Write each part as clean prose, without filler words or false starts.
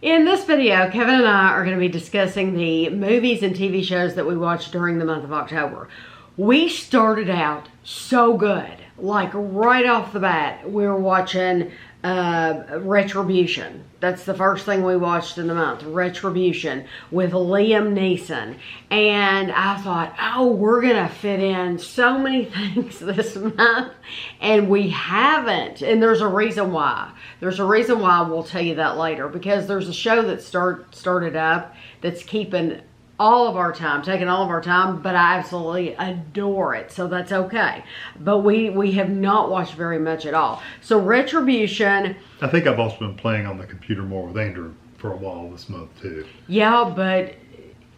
In this video, Kevin and I are going to be discussing the movies and TV shows that we watched during the month of October. We started out so good. Like right off the bat, we were watching Retribution. That's the first thing we watched in the month, Retribution, with Liam Neeson. And I thought, oh, we're going to fit in so many things this month. And we haven't. And there's a reason why. There's a reason why. We'll tell you that later. Because there's a show that started up that's keeping all of our time, taking all of our time, but I absolutely adore it, so that's okay. But we have not watched very much at all. So Retribution. I think I've also been playing on the computer more with Andrew for a while this month too. Yeah, but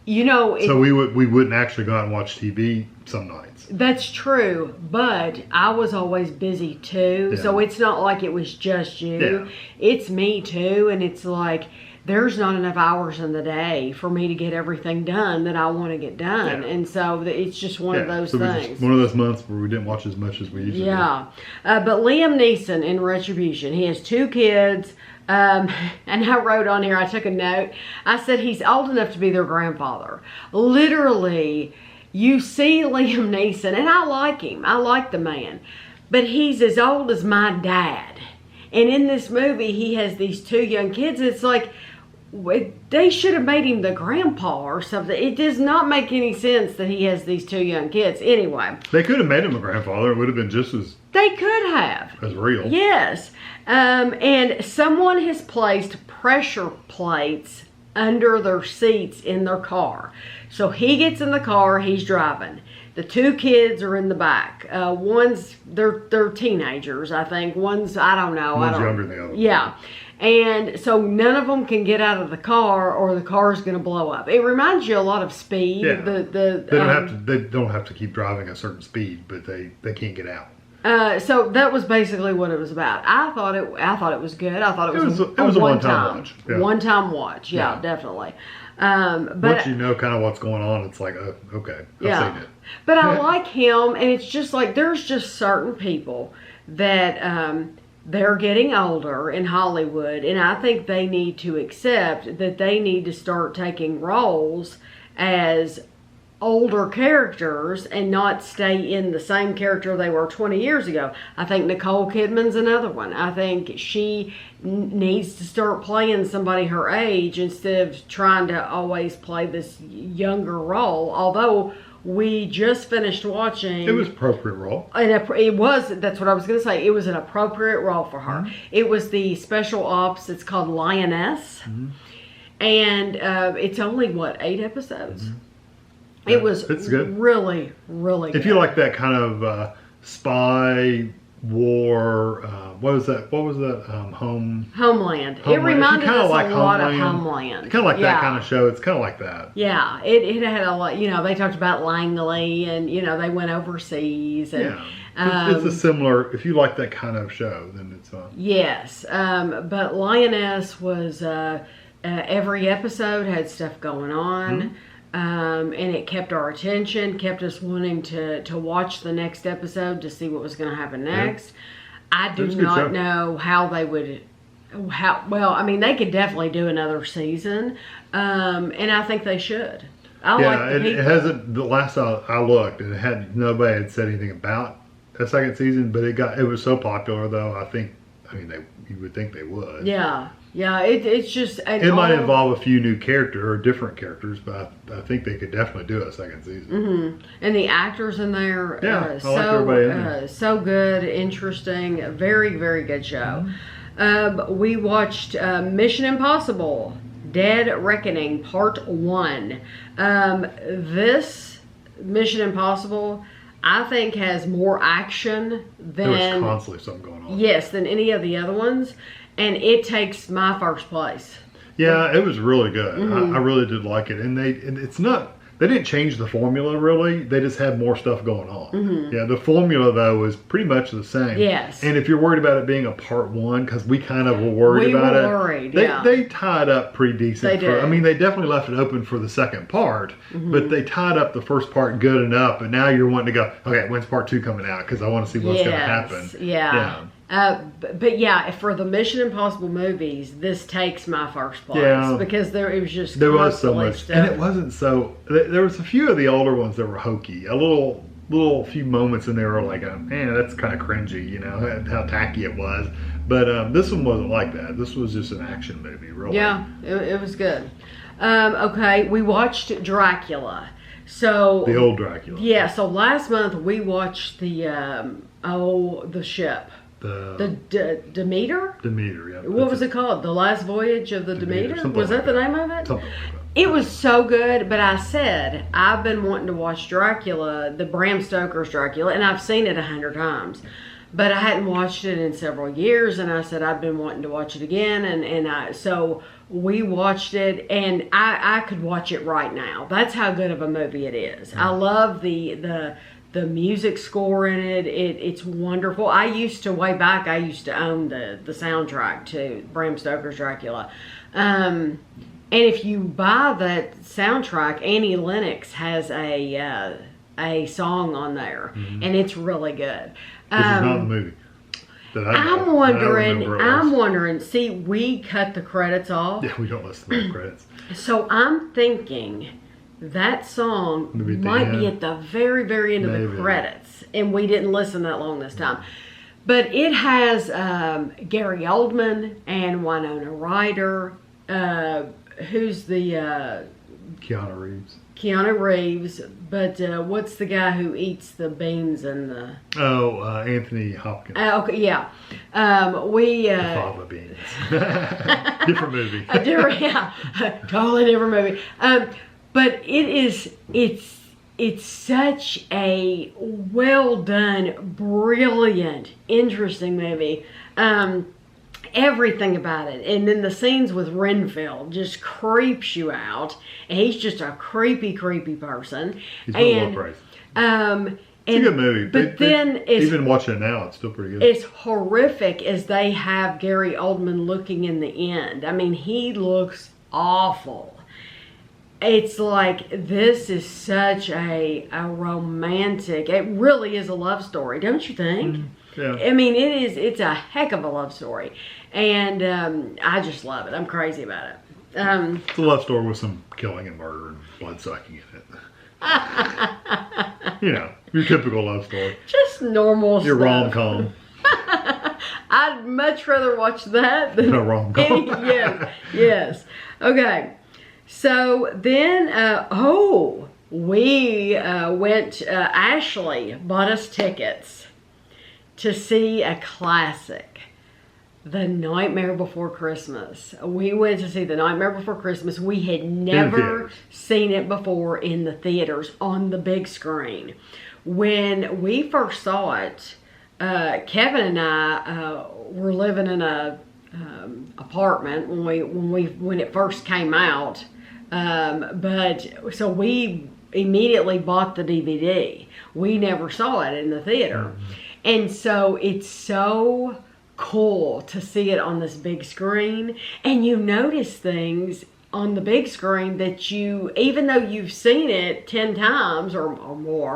you know. So we wouldn't actually go out and watch TV some nights. That's true, but I was always busy too, Yeah. so it's not like it was just you. Yeah. It's me too, and it's like, there's not enough hours in the day for me to get everything done that I want to get done. Yeah. And so it's just one of those things. One of those months where we didn't watch as much as we usually do. But Liam Neeson in Retribution, he has 2 kids. And I wrote on here, I took a note. I said he's old enough to be their grandfather. Literally, you see Liam Neeson, and I like him. I like the man. But he's as old as my dad. And in this movie, he has these 2 young kids. It's like, they should have made him the grandpa or something. It does not make any sense that he has these 2 young kids. Anyway. They could have made him a grandfather. It would have been just as... They could have. As real. Yes. And someone has placed pressure plates under their seats in their car. So he gets in the car, he's driving. The 2 kids are in the back. They're teenagers, I think. One's, I don't know. One's younger than the other. Yeah. And so none of them can get out of the car or the car's going to blow up. It reminds you a lot of Speed. Yeah. They don't have to keep driving a certain speed, but they can't get out. So that was basically what it was about. I thought it was good. I thought it was a one-time watch. Yeah. One-time watch. Yeah, definitely. But once you know kind of what's going on, it's like, oh, okay, I've seen it. But I like him, and it's just like there's just certain people that they're getting older in Hollywood, and I think they need to accept that they need to start taking roles as older characters and not stay in the same character they were 20 years ago. I think Nicole Kidman's another one. I think she needs to start playing somebody her age instead of trying to always play this younger role. Although we just finished watching... It was an appropriate role. That's what I was going to say. It was an appropriate role for her. Mm-hmm. It was the special ops. It's called Lioness. Mm-hmm. And it's only, 8 episodes? Mm-hmm. It was good. Really, really good. If you like that kind of spy war, what was that? Homeland. It reminded us a lot of Homeland. Kind of like that kind of show. It's kind of like that. Yeah, it had a lot. They talked about Langley, and they went overseas. And, it's a similar. If you like that kind of show, then it's fun. Yes, but Lioness was every episode had stuff going on. Mm-hmm. And it kept our attention, kept us wanting to watch the next episode to see what was going to happen next. Yeah. I do not know how they would, they could definitely do another season, and I think they should. It hasn't. The last I looked, nobody had said anything about a second season, but it was so popular though. You would think they would. Yeah. Yeah, it's just... It might involve a few new characters or different characters, but I think they could definitely do a second season. Mm-hmm. And the actors in there, I like everybody in there. So good, interesting, very, very good show. Mm-hmm. We watched Mission Impossible, Dead Reckoning, Part 1. This Mission Impossible, I think, has more action than... There was constantly something going on. Yes, than any of the other ones. And it takes my first place. Yeah, it was really good. Mm-hmm. I really did like it. And they didn't change the formula really. They just had more stuff going on. Mm-hmm. Yeah, the formula though was pretty much the same. Yes. And if you're worried about it being a part 1, because we kind of were worried about it. They tied up pretty decent. They definitely left it open for the second part, but they tied up the first part good enough. And now you're wanting to go, okay, when's part 2 coming out? Because I want to see what's going to happen. Yeah. But yeah, for the Mission Impossible movies, this takes my first place because it was just there was so much, and it wasn't so. There was a few of the older ones that were hokey. A little few moments in there were like, man, that's kind of cringy, you know, how tacky it was. But this one wasn't like that. This was just an action movie, really. Yeah, it was good. Okay, we watched Dracula. So the old Dracula. Yeah. So last month we watched the ship. The Demeter? Demeter, yeah. What was it called? The Last Voyage of the Demeter? Was that the name of it? Something like that. It was so good, but I said, I've been wanting to watch Dracula, the Bram Stoker's Dracula, and I've seen it 100 times. But I hadn't watched it in several years, and I said I've been wanting to watch it again, so we watched it, and I could watch it right now. That's how good of a movie it is. Mm. I love the music score in it. It's wonderful. I used to own the soundtrack to Bram Stoker's Dracula. And if you buy that soundtrack, Annie Lennox has a song on there, and it's really good. This is not the movie. I'm wondering, see, we cut the credits off. Yeah, we don't listen to the credits. So I'm thinking that song might be at the very, very end of the credits. And we didn't listen that long this time. But it has Gary Oldman and Winona Ryder. Who's the... Keanu Reeves. But what's the guy who eats the beans and the... Anthony Hopkins. Okay, yeah. The fava beans. Different movie. Totally different movie. But it's such a well done, brilliant, interesting movie. Everything about it. And then the scenes with Renfield just creeps you out. And he's just a creepy, creepy person. He's a little crazy. It's a good movie. But even watching it now, it's still pretty good. It's horrific as they have Gary Oldman looking in the end. I mean, he looks awful. It's like, this is such a romantic, it really is a love story, don't you think? Yeah. I mean, it's a heck of a love story. And I just love it. I'm crazy about it. It's a love story with some killing and murder and blood sucking in it. You know, your typical love story. Just normal stuff. Your rom-com. I'd much rather watch that than a rom-com. Yes. Okay. So then, we went, Ashley bought us tickets to see a classic, The Nightmare Before Christmas. We went to see The Nightmare Before Christmas. We had never seen it before in the theaters on the big screen. When we first saw it, Kevin and I were living in a apartment when it first came out. But so we immediately bought the DVD. We never saw it in the theater. And so it's so cool to see it on this big screen. And you notice things on the big screen that you, even though you've seen it 10 times or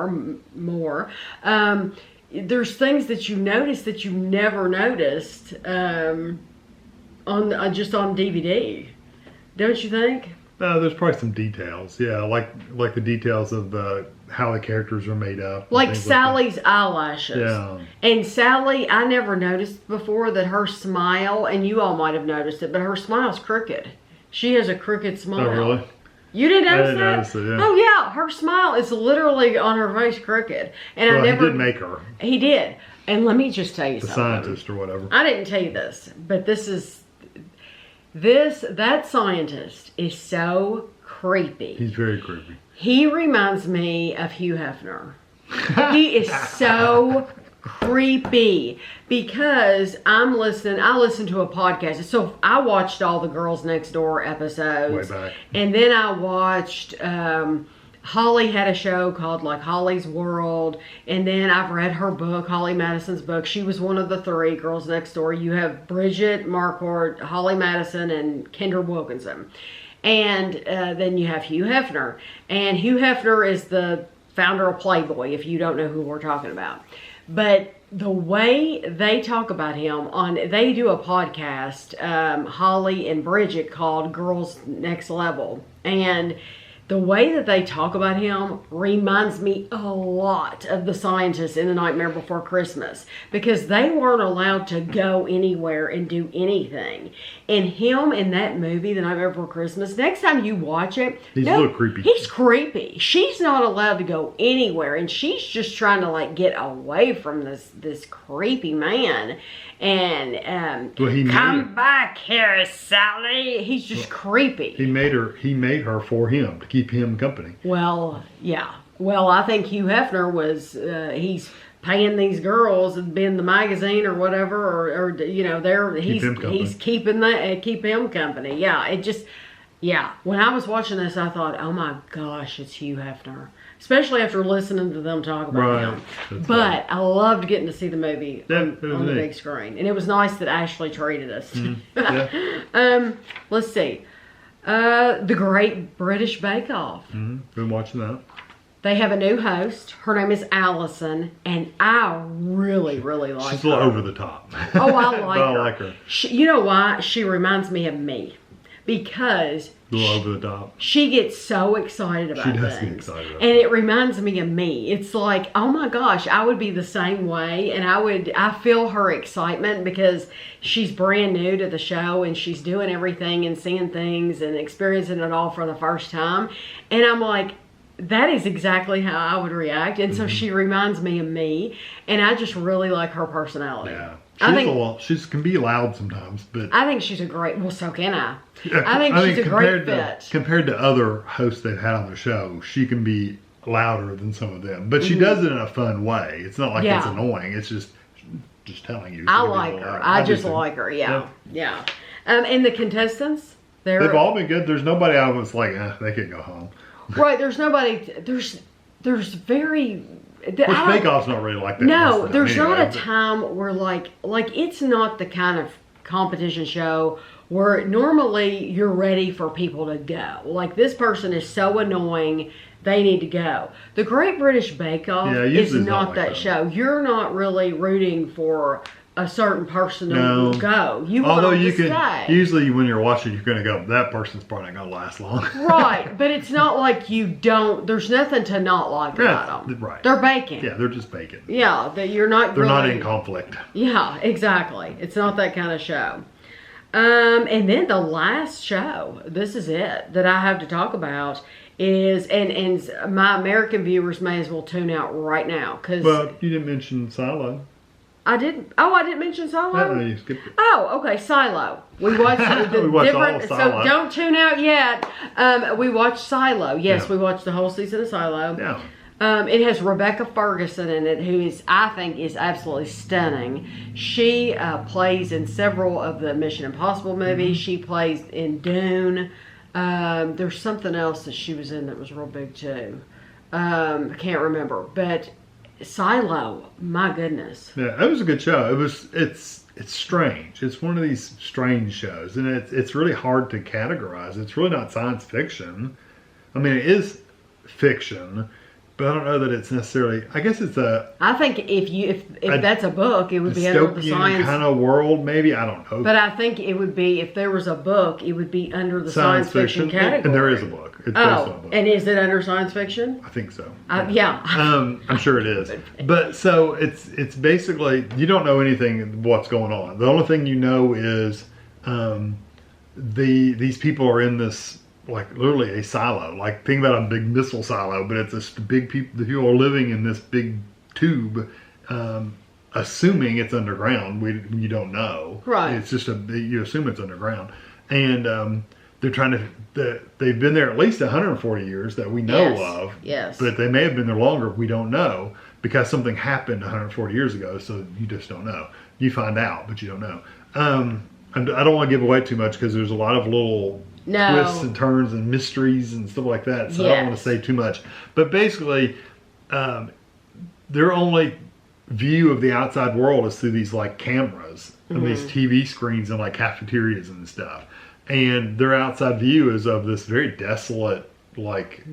more, there's things that you notice that you never noticed just on DVD. Don't you think? There's probably some details, yeah, like the details of how the characters are made up. Like Sally's eyelashes. Yeah. And Sally, I never noticed before that her smile, and you all might have noticed it, but her smile's crooked. She has a crooked smile. Oh, really? You didn't notice that? I didn't notice it, yeah. Oh, yeah. Her smile is literally on her face crooked. And he did make her. He did. And let me just tell you something. The scientist or whatever. I didn't tell you this, but that scientist is so creepy. He's very creepy. He reminds me of Hugh Hefner. He is so creepy because I listen to a podcast. So I watched all the Girls Next Door episodes. Way back. And then I watched, Holly had a show called like Holly's World. And then I've read her book, Holly Madison's book. She was one of the 3 Girls Next Door. You have Bridget Marquardt, Holly Madison, and Kendra Wilkinson. And then you have Hugh Hefner. And Hugh Hefner is the founder of Playboy, if you don't know who we're talking about. But the way they talk about him they do a podcast, Holly and Bridget, called Girls Next Level. And the way that they talk about him reminds me a lot of the scientists in The Nightmare Before Christmas, because they weren't allowed to go anywhere and do anything. And him in that movie, The Nightmare Before Christmas, next time you watch it, he's a little creepy. He's creepy. She's not allowed to go anywhere, and she's just trying to like get away from this creepy man. And come back here, Sally. He's just creepy. He made her for him, to keep him company. Well, yeah. Well, I think Hugh Hefner was he's paying these girls and being the magazine or whatever, or you know, he's keeping him company. Yeah. When I was watching this, I thought, oh my gosh, it's Hugh Hefner. Especially after listening to them talk about him. But I loved getting to see the movie on the big screen. And it was nice that Ashley treated us. Let's see. The Great British Bake Off. Been watching that. They have a new host. Her name is Allison. And I really, really like her. She's a little over the top. Oh, I like her. I like her. You know why? She reminds me of me. Because a little over the top. She gets so excited about things. She does get excited about things. And it reminds me of me. It's like, oh my gosh, I would be the same way. And I feel her excitement because she's brand new to the show and she's doing everything and seeing things and experiencing it all for the first time. And I'm like, that is exactly how I would react. And so she reminds me of me. And I just really like her personality. Yeah. She can be loud sometimes, but I think she's a great. Well, so can I. I think she's a great fit. Compared to other hosts they've had on the show, she can be louder than some of them, but she does it in a fun way. It's not like it's annoying. It's just telling you. I like her. I just like her. Yeah. And the contestants, they've all been good. There's nobody I was like, they can go home. Right. There's nobody. There's very. Bake Off's not really like that. No, there's not a time where like it's not the kind of competition show where normally you're ready for people to go. Like, this person is so annoying, they need to go. The Great British Bake Off is not that show. You're not really rooting for a certain person to go. You want them to stay. Usually when you're watching, you're going to go, that person's probably not going to last long. Right, but it's not like there's nothing to not like about them. Right. They're baking. Yeah, they're just baking. Yeah, they're not in conflict. Yeah, exactly. It's not that kind of show. And then the last show, this is it, that I have to talk about is, and my American viewers may as well tune out right now. Well, you didn't mention Silo. I didn't mention Silo? No, you skipped it. Oh, okay, Silo. We watched we watched all of Silo. So don't tune out yet. We watched Silo. Yes, we watched the whole season of Silo. Yeah. It has Rebecca Ferguson in it, who I think is absolutely stunning. She plays in several of the Mission Impossible movies. She plays in Dune. There's something else that she was in that was real big too. I can't remember, but Silo, my goodness. Yeah, it was a good show. It's strange. It's one of these strange shows, and it's really hard to categorize. It's really not science fiction. I mean, it is fiction, but I don't know that it's necessarily. I guess it's a. I think if that's a book, it would be under the science kind of world. Maybe, I don't know. But I think it would be, if there was a book, it would be under the science fiction category. And there is a book. It's based on a book. And is it under science fiction? I think so. Yeah. I'm sure it is. But so it's basically, you don't know anything what's going on. The only thing you know is these people are in this, like, literally a silo. Like, think about a big missile silo, but it's this big people. The people are living in this big tube, assuming it's underground. You don't know. Right. It's just you assume it's underground, and they're trying to. They've been there at least 140 years that we know of. Yes. But they may have been there longer. We don't know because something happened 140 years ago. So you just don't know. You find out, but you don't know. And I don't want to give away too much because there's a lot of little twists and turns and mysteries and stuff like that. So I don't want to say too much. But basically, their only view of the outside world is through these like cameras and these TV screens and like cafeterias and stuff. And their outside view is of this very desolate, like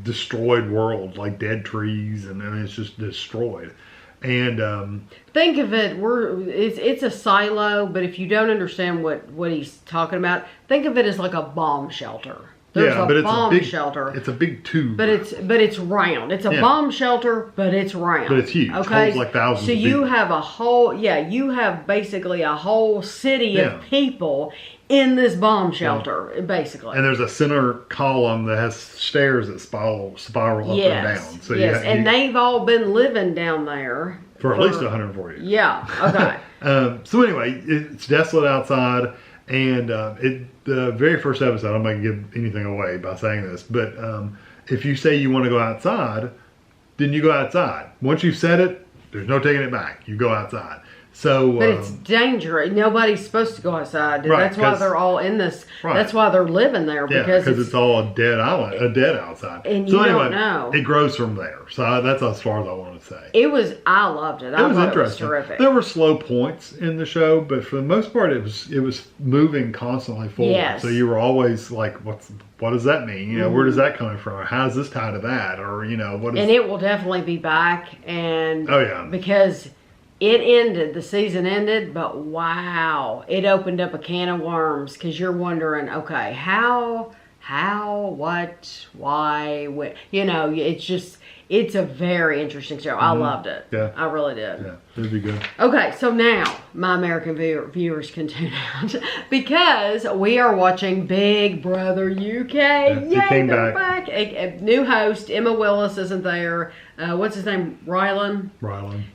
destroyed world, like dead trees, and it's just destroyed. And think of it, it's a silo, but if you don't understand what he's talking about, think of it as like a bomb shelter. There's a bomb shelter. It's a big tube. But it's round. It's a bomb shelter, but it's round. But it's huge. Okay. Holds like thousands so of you people. have you have basically a whole city of people in this bomb shelter, basically. And there's a center column that has stairs that spiral up and down. So and they've all been living down there. For at least 140 years. Yeah, okay. So anyway, it's desolate outside. And the very first episode, I'm not going to give anything away by saying this, but if you say you want to go outside, then you go outside. Once you've said it, there's no taking it back. You go outside. So, but it's dangerous. Nobody's supposed to go outside. Right, that's why they're all in this. Right. That's why they're living there because it's all a dead island, dead outside. And so you anyway, don't know. It grows from there. So that's as far as I want to say. I loved it. I was thought interesting. It was terrific. There were slow points in the show, but for the most part, it was moving constantly forward. Yes. So you were always like, what does that mean? You know, where does that come from? Or how does this tie to that? Or what is? And it will definitely be back. And because the season ended, but wow, it opened up a can of worms because you're wondering, okay, how, what, why, what, it's a very interesting show. I loved it. Yeah. I really did. Yeah, it'd be good. Okay, so now my American viewers can tune out because we are watching Big Brother UK. Yay, they're back. A new host, Emma Willis, isn't there. What's his name? Rylan.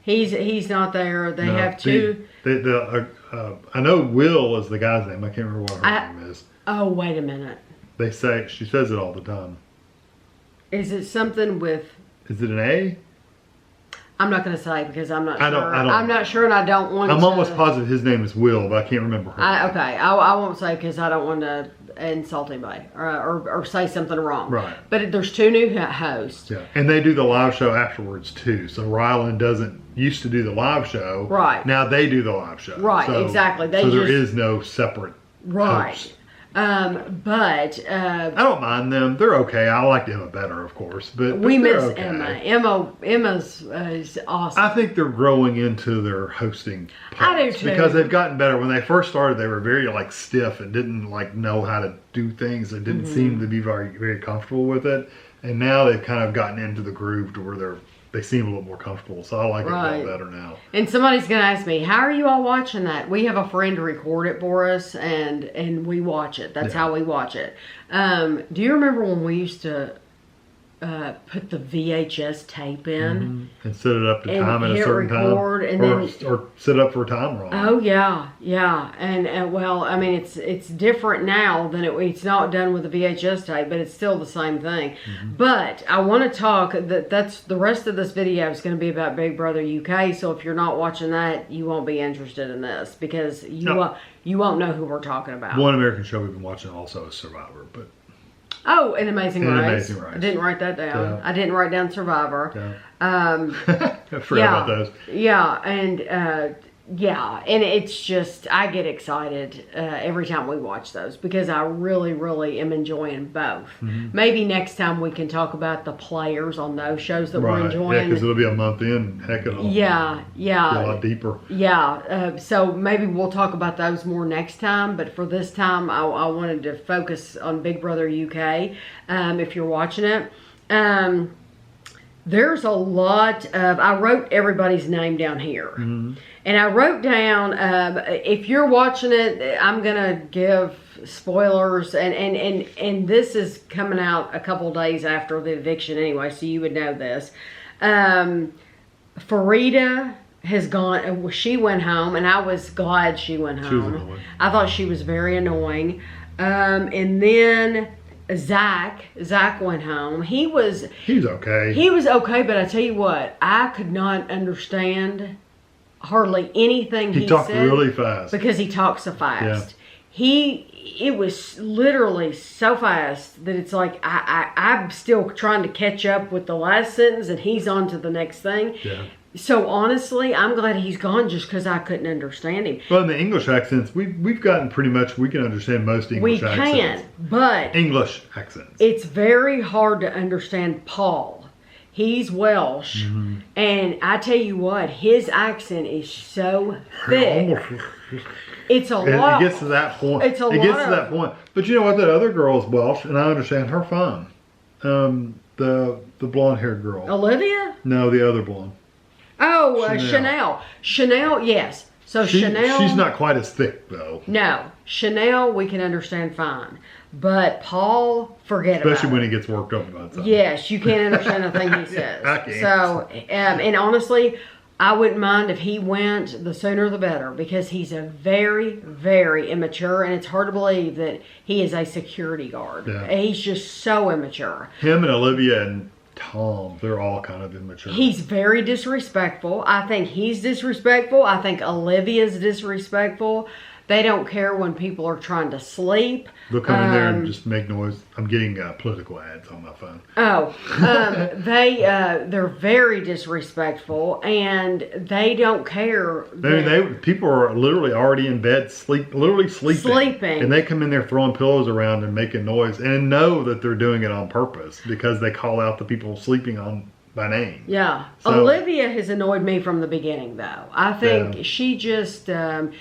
He's not there. They have two. I know Will is the guy's name. I can't remember what her name is. Oh, wait a minute. She says it all the time. Is it something with? Is it an A? I'm not going to say because I'm not sure. I'm not sure, and I don't want to. I'm almost positive his name is Will, but I can't remember her name. Okay, I won't say because I don't want to insult anybody or say something wrong. Right. But there's two new hosts. Yeah, and they do the live show afterwards too. So Rylan used to do the live show. Right. Now they do the live show. Right. Exactly. There is no separate host. But I don't mind them. They're okay. I liked Emma better, of course. But we miss okay. Emma's is awesome. I think they're growing into their hosting parts. I do too. Because they've gotten better. When they first started, they were very stiff and didn't know how to do things. They didn't seem to be very, very comfortable with it. And now they've kind of gotten into the groove to where they seem a little more comfortable. So I like it a little better now. And somebody's going to ask me, how are you all watching that? We have a friend to record it for us, and we watch it. That's how we watch it. Do you remember when we used to put the VHS tape in? And set it up to time at a certain time? Or set it up for a timer on it. Oh, yeah. And well, I mean, it's different now than it's not done with the VHS tape, but it's still the same thing. But I want to talk, that's the rest of this video is going to be about Big Brother UK, so if you're not watching that, you won't be interested in this because you won't know who we're talking about. One American show we've been watching also is Survivor, but... Oh, An Amazing Race. I didn't write that down. Yeah. I didn't write down Survivor. I forgot about those. Yeah, and it's just, I get excited every time we watch those because I really, really am enjoying both. Maybe next time we can talk about the players on those shows that we're enjoying. Yeah, because it'll be a month in. Heck, it'll be a lot deeper. Yeah, so maybe we'll talk about those more next time. But for this time, I wanted to focus on Big Brother UK. If you're watching it. There's a lot of, I wrote everybody's name down here. And I wrote down, if you're watching it, I'm going to give spoilers. And this is coming out a couple days after the eviction anyway, so you would know this. Farida has gone, she went home, and I was glad she went home. She was annoying. I thought she was very annoying. And then... Zach went home. He was okay. He was okay, but I tell you what, I could not understand hardly anything he said. He talked really fast. Because he talked so fast. It was literally so fast that it's like I'm still trying to catch up with the last sentence and he's on to the next thing. Yeah. So honestly, I'm glad he's gone just because I couldn't understand him. Well, in the English accents, we've gotten pretty much, we can understand most English accents. We can, but... English accents. It's very hard to understand Paul. He's Welsh, and I tell you what, his accent is so thick. It's a lot. It gets to that point. It's a lot. It gets to that point. But you know what? That other girl is Welsh, and I understand her fine. The blonde-haired girl. Olivia? No, the other blonde. Oh, Chanel. Chanel, yes. So Chanel. She's not quite as thick though. No, Chanel we can understand fine, but Paul, forget about it. Especially when he gets worked up about something. Yes, you can't understand a thing he says. I can't. So, and honestly, I wouldn't mind if he went, the sooner the better, because he's a very, very immature, and it's hard to believe that he is a security guard. Yeah. He's just so immature. Him and Olivia and Tom, they're all kind of immature. He's very disrespectful. I think he's disrespectful. I think Olivia's disrespectful. They don't care when people are trying to sleep. They'll come in there and just make noise. I'm getting political ads on my phone. Oh, they're very disrespectful, and they don't care. People are literally already in bed, literally sleeping, and they come in there throwing pillows around and making noise, and know that they're doing it on purpose because they call out the people sleeping on by name. Yeah. So, Olivia has annoyed me from the beginning, though. I think she just,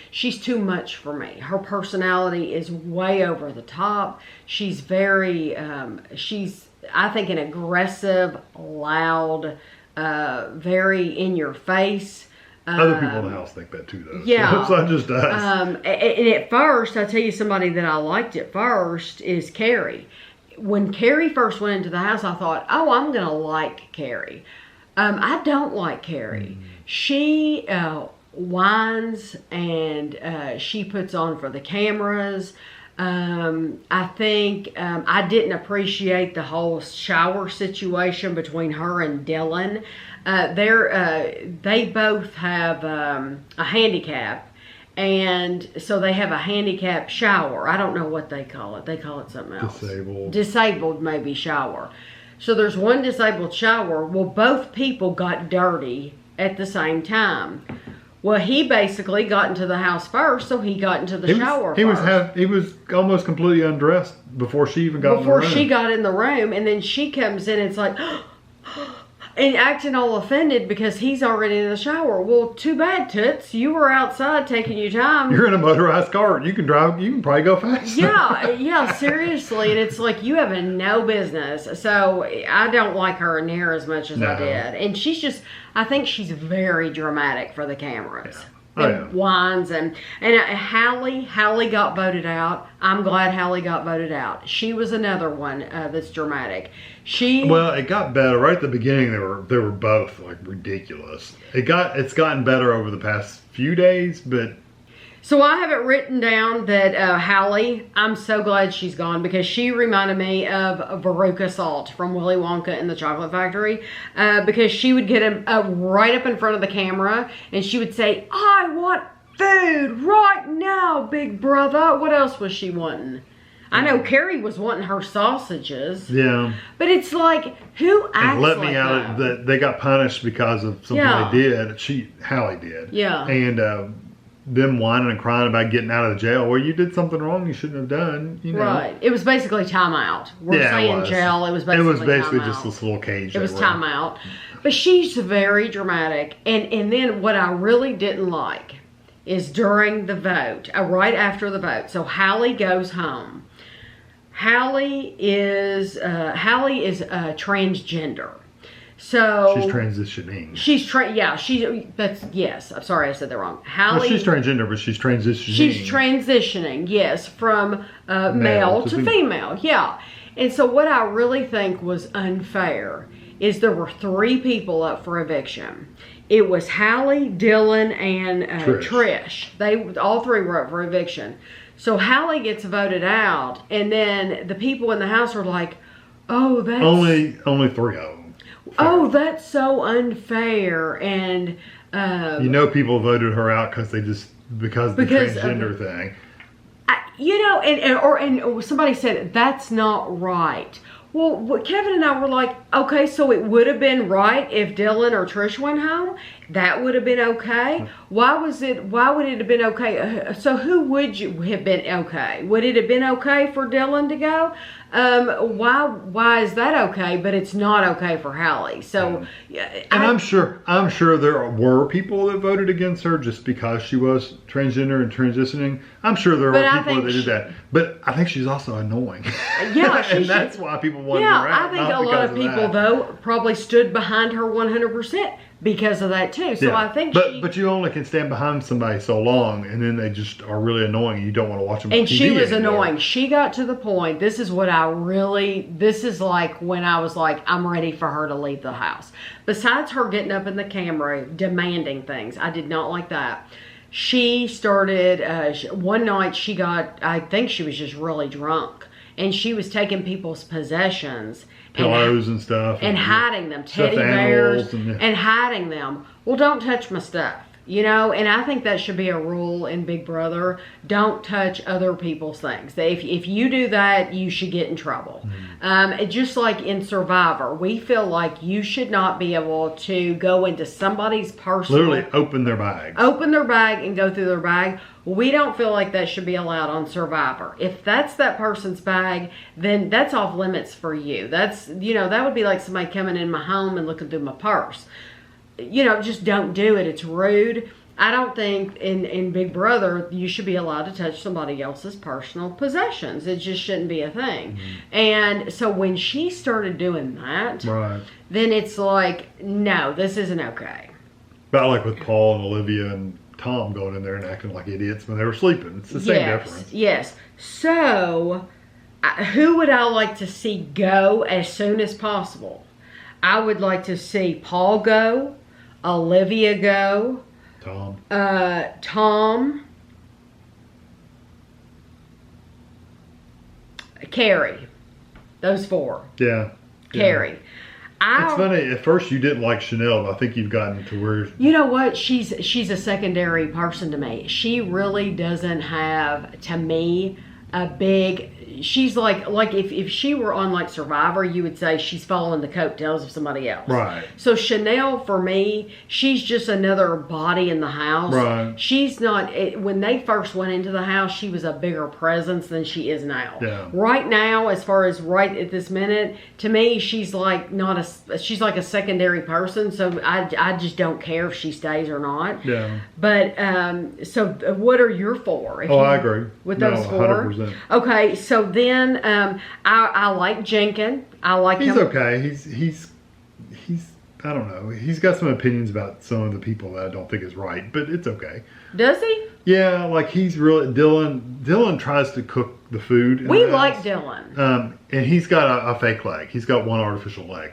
she's too much for me. Her personality is way over the top. She's very, I think, an aggressive, loud, very in your face. Other people in the house think that too, though. Yeah. So it just does. And at first, I tell you, somebody that I liked at first is Carrie. When Carrie first went into the house, I thought, oh, I'm going to like Carrie. I don't like Carrie. She whines and she puts on for the cameras. I think I didn't appreciate the whole shower situation between her and Dylan. They both have a handicap. And so they have a handicap shower. I don't know what they call it. They call it something else. Disabled maybe shower. So there's one disabled shower. Well, both people got dirty at the same time. Well, he basically got into the house first, so he got into the shower first. He was almost completely undressed before she even got in the room. Before she got in the room, and then she comes in and it's like... and acting all offended because he's already in the shower. Well, too bad, Toots. You were outside taking your time. You're in a motorized car. You can drive. You can probably go fast. Yeah, seriously. And it's like, you have no business. So I don't like her near as much as I did. And she's just, I think she's very dramatic for the cameras. Yeah. Whines and Hallie got voted out. I'm glad Hallie got voted out. She was another one that's dramatic. It got better right at the beginning. They were both like ridiculous. It's gotten better over the past few days, but. So I have it written down that Hallie, I'm so glad she's gone because she reminded me of Veruca Salt from Willy Wonka and the Chocolate Factory because she would get right up in front of the camera and she would say, I want food right now, big brother. What else was she wanting? I know Carrie was wanting her sausages. Yeah. But it's like, who acts let like me out that they got punished because of something they did. Hallie did. Yeah. And them whining and crying about getting out of the jail. Well, you did something wrong you shouldn't have done. You know. Right. It was basically timeout. We're saying jail. It was basically just this little cage. It was timeout. But she's very dramatic. And then what I really didn't like is during the vote, right after the vote. So Hallie goes home. Hallie is transgender. So she's transitioning. Yes. I'm sorry, I said that wrong. Hallie. Well, she's transgender, but she's transitioning. She's transitioning, yes, from male to female. Yeah. And so what I really think was unfair is there were 3 people up for eviction. It was Hallie, Dylan, and Trish. They all 3 were up for eviction. So Hallie gets voted out, and then the people in the house are like, "Oh, that's only 3 of them." Oh, that's so unfair. And people voted her out because the transgender thing. And somebody said that's not right. Well, Kevin and I were like, okay, so it would have been right if Dylan or Trish went home. That would have been okay. Why would it have been okay? So who would you have been okay? Would it have been okay for Dylan to go? Why is that okay, but it's not okay for Hallie? So, and I'm sure there were people that voted against her just because she was transgender and transitioning. I'm sure there were people that did that, but I think she's also annoying. Yeah, and that's why people wanted her out. I think a lot of people though probably stood behind her 100% because of that too. So I think, but you only can stand behind somebody so long, and then they just are really annoying. And you don't want to watch them. And TV she was anymore. annoying. She got to the point. This is like when I was like, I'm ready for her to leave the house. Besides her getting up in the camera demanding things, I did not like that. She started one night. I think she was just really drunk, and she was taking people's possessions. Pillows and stuff. And hiding them. Teddy bears. And hiding them. Well, don't touch my stuff. And I think that should be a rule in Big Brother. Don't touch other people's things. If you do that, you should get in trouble. Just like in Survivor, we feel like you should not be able to go into somebody's personal... Literally open their bag. Open their bag and go through their bag. We don't feel like that should be allowed on Survivor. If that's that person's bag, then that's off limits for you. That's, that would be like somebody coming in my home and looking through my purse. Just don't do it. It's rude. I don't think in Big Brother you should be allowed to touch somebody else's personal possessions. It just shouldn't be a thing. And so when she started doing that, then it's like, no, this isn't okay. About like with Paul and Olivia and Tom going in there and acting like idiots when they were sleeping. It's the same difference. Yes. So, who would I like to see go as soon as possible? I would like to see Paul go, Olivia go, Tom, Carrie. Those four. Yeah. Carrie. It's funny, at first you didn't like Chanel, but I think you've gotten to where... You know what? She's a secondary person to me. She really doesn't have, to me, a big... She's like if she were on like Survivor, you would say she's following the coattails of somebody else. Right. So Chanel, for me, she's just another body in the house. Right. She's not, when they first went into the house, she was a bigger presence than she is now. Yeah. Right now, as far as right at this minute, to me, she's like she's like a secondary person. So I just don't care if she stays or not. Yeah. But, so what are your four? I agree. With those four? 100%. Okay, so then I like Jenkins. I like him. He's okay. He's I don't know. He's got some opinions about some of the people that I don't think is right, but it's okay. Does he? Yeah, like he's really Dylan tries to cook the food. We like Dylan. And he's got a fake leg. He's got one artificial leg.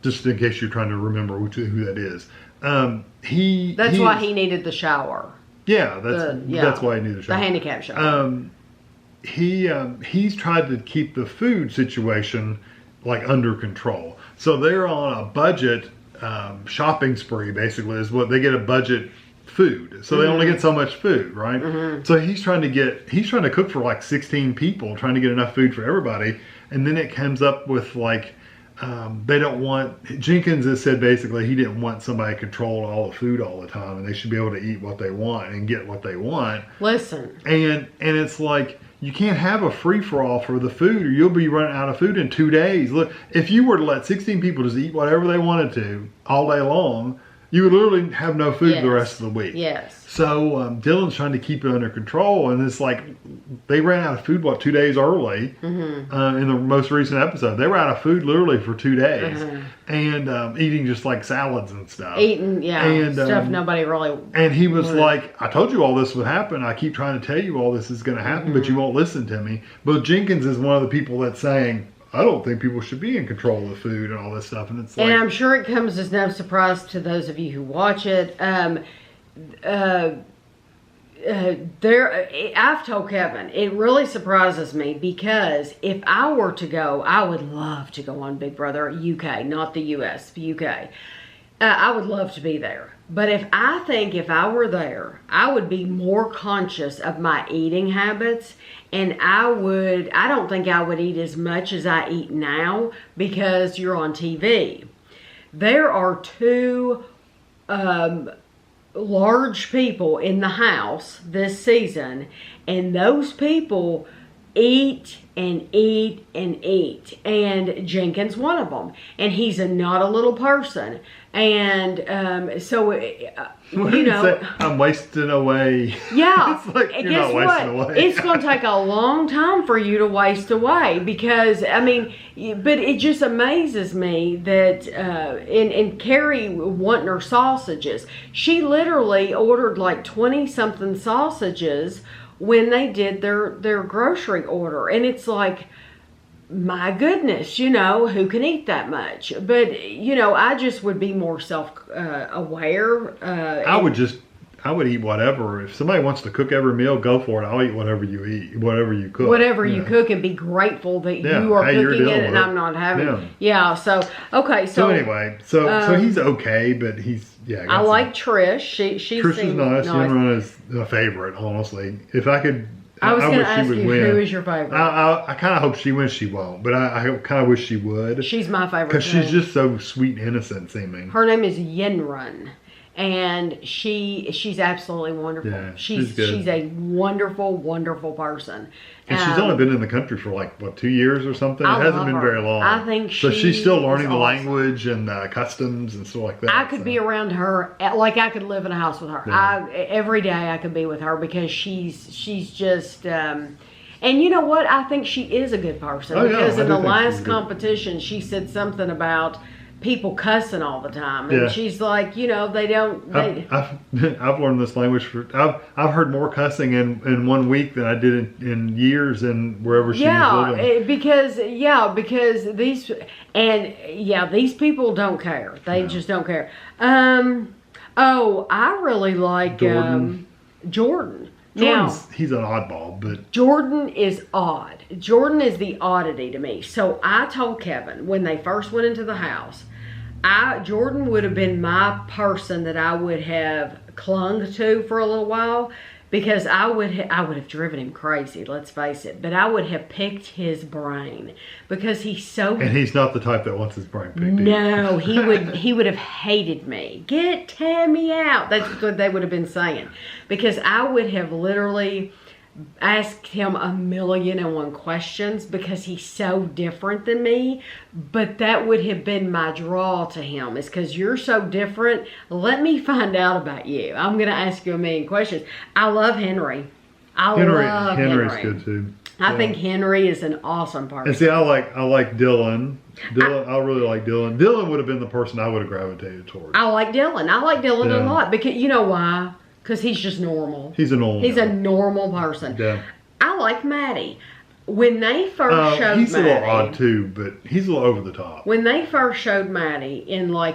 Just in case you're trying to remember who that is. That's why he needed the shower. Yeah, that's why he needed the shower. The handicap shower. He's tried to keep the food situation like under control. So they're on a budget shopping spree. Basically, is what they get, a budget food. So they only get so much food, right? So he's trying to cook for like 16 people, trying to get enough food for everybody. And then it comes up with like they don't want, Jenkins has said basically he didn't want somebody controlling all the food all the time, and they should be able to eat what they want and get what they want. Listen, and it's like, you can't have a free-for-all for the food, or you'll be running out of food in 2 days. Look, if you were to let 16 people just eat whatever they wanted to all day long, you would literally have no food the rest of the week. Yes. So Dylan's trying to keep it under control, and it's like they ran out of food, 2 days early in the most recent episode. They ran out of food literally for 2 days, and eating just like salads and stuff. Stuff nobody really... And he was like, I told you all this would happen. I keep trying to tell you all this is going to happen, but you won't listen to me. But Jenkins is one of the people that's saying, I don't think people should be in control of the food and all this stuff. And it's like, and I'm sure it comes as no surprise to those of you who watch it. I've told Kevin, it really surprises me, because if I were to go, I would love to go on Big Brother UK, not the US, UK. I would love to be there. But if I were there, I would be more conscious of my eating habits, and I don't think I would eat as much as I eat now because you're on TV. There are two large people in the house this season, and those people eat and eat and eat, and Jenkins one of them, and he's not a little person, and so you know, I'm wasting away. Yeah, it's like you're guess not wasting what? away. It's going to take a long time for you to waste away, because I mean, but it just amazes me that in Carrie wanting her sausages, she literally ordered like 20 something sausages when they did their grocery order, and it's like, my goodness, you know, who can eat that much? But you know, I just would be more self-aware. I would eat whatever. If somebody wants to cook every meal, go for it. I'll eat whatever you eat, whatever you cook. Whatever you cook, and be grateful that you are cooking it and I'm not having it. Yeah, so, okay. So anyway, so he's okay, but he's, I like Trish. She Trish is nice. Yenron is a favorite, honestly. If I could, I was going to wish ask she would you, win. who is your favorite? I kind of hope she wins. She won't, but I kind of wish she would. She's my favorite. Because she's just so sweet and innocent seeming. Her name is Yenron. And she's absolutely wonderful. Yeah, she's a wonderful, wonderful person. And she's only been in the country for like, what, 2 years or something? It hasn't been very long. I think so she's still learning the awesome. language and customs and stuff like that. I could be around her, like I could live in a house with her. Yeah. Every day I could be with her, because she's just... and you know what? I think she is a good person. Because in the last competition, she said something about people cussing all the time, and she's like, you know, they don't. I've learned this language I've heard more cussing in 1 week than I did in years, and wherever she was living. because these people don't care. They just don't care. I really like Jordan. He's an oddball, but Jordan is odd. Jordan is the oddity to me. So I told Kevin when they first went into the house, Jordan would have been my person that I would have clung to for a little while, because I would have driven him crazy, let's face it. But I would have picked his brain, because and he's not the type that wants his brain picked. No, he would have hated me. Get Tammy out. That's what they would have been saying, because I would have literally asked him 1,000,001 questions, because he's so different than me. But that would have been my draw to him, is because you're so different. Let me find out about you. I'm going to ask you 1,000,000 questions. I love Henry. Henry's good too. I think Henry is an awesome person. And see, I like Dylan. I really like Dylan. Dylan would have been the person I would have gravitated towards. I like Dylan. A lot, because you know why? Because he's just normal. He's a normal person. Yeah. I like Maddie. When they first showed he's Maddie, a little odd too, but he's a little over the top. When they first showed Maddie,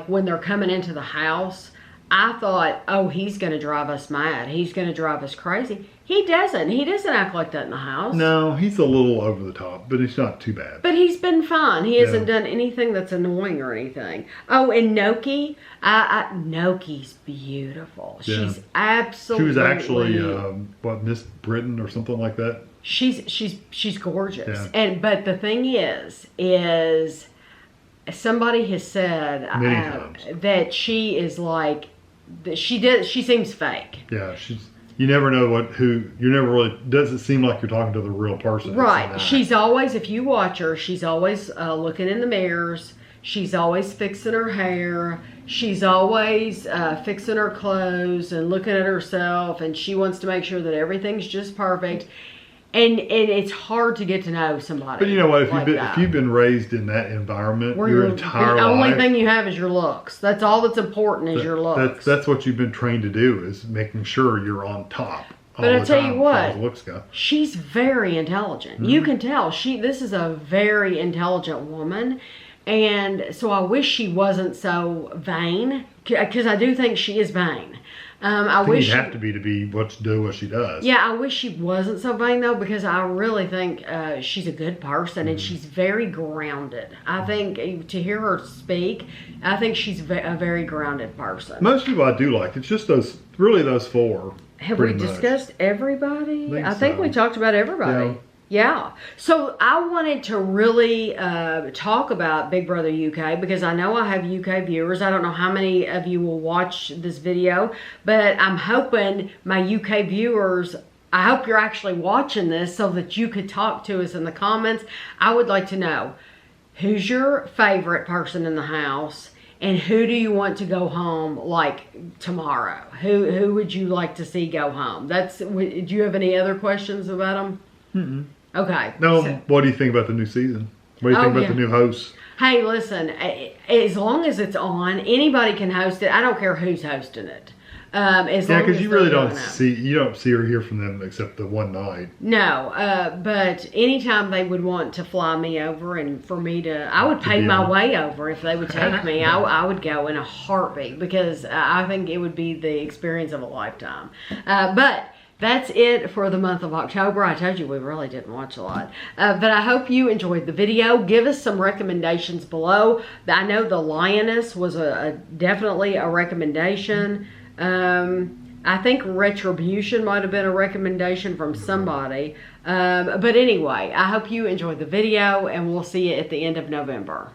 when they're coming into the house, I thought, oh, he's going to drive us mad. He's going to drive us crazy. He doesn't. He doesn't act like that in the house. No, he's a little over the top, but it's not too bad. But he's been fine. He hasn't done anything that's annoying or anything. Oh, and Noki. Noki's beautiful. Yeah. She's absolutely... She was actually, Miss Britain or something like that? She's gorgeous. Yeah. But the thing is somebody has said many times that she is like... She seems fake. Yeah, you never know you never really, doesn't seem like you're talking to the real person. Right. She's always, if you watch her, she's always looking in the mirrors. She's always fixing her hair. She's always fixing her clothes and looking at herself. And she wants to make sure that everything's just perfect. And it's hard to get to know somebody. But you know what? If you've been raised in that environment your entire life, the only thing you have is your looks. That's all that's important is your looks. That's what you've been trained to do, is making sure you're on top. But I tell you what, looks go. She's very intelligent. Mm-hmm. You can tell this is a very intelligent woman. And so I wish she wasn't so vain, because I do think she is vain. I think wish you'd have to be what to do what she does. Yeah, I wish she wasn't so vain though, because I really think she's a good person and she's very grounded. I think to hear her speak, I think she's a very grounded person. Most people I do like. It's just those four. Have we discussed everybody? I think so. we talked about everybody. Yeah. So I wanted to really talk about Big Brother UK because I know I have UK viewers. I don't know how many of you will watch this video, but I'm hoping my UK viewers, I hope you're actually watching this so that you could talk to us in the comments. I would like to know, who's your favorite person in the house? And who do you want to go home like tomorrow? Who would you like to see go home? Do you have any other questions about them? Mm-mm. Okay. No, what do you think about the new season? What do you think about the new hosts? Hey, listen, as long as it's on, anybody can host it. I don't care who's hosting it. Because you really don't see or hear from them except the one night. No, but anytime they would want to fly me over and for me I would pay my way over if they would take me. I would go in a heartbeat because I think it would be the experience of a lifetime. But that's it for the month of October. I told you we really didn't watch a lot. But I hope you enjoyed the video. Give us some recommendations below. I know the Lioness was definitely a recommendation. I think Retribution might have been a recommendation from somebody. But anyway, I hope you enjoyed the video and we'll see you at the end of November.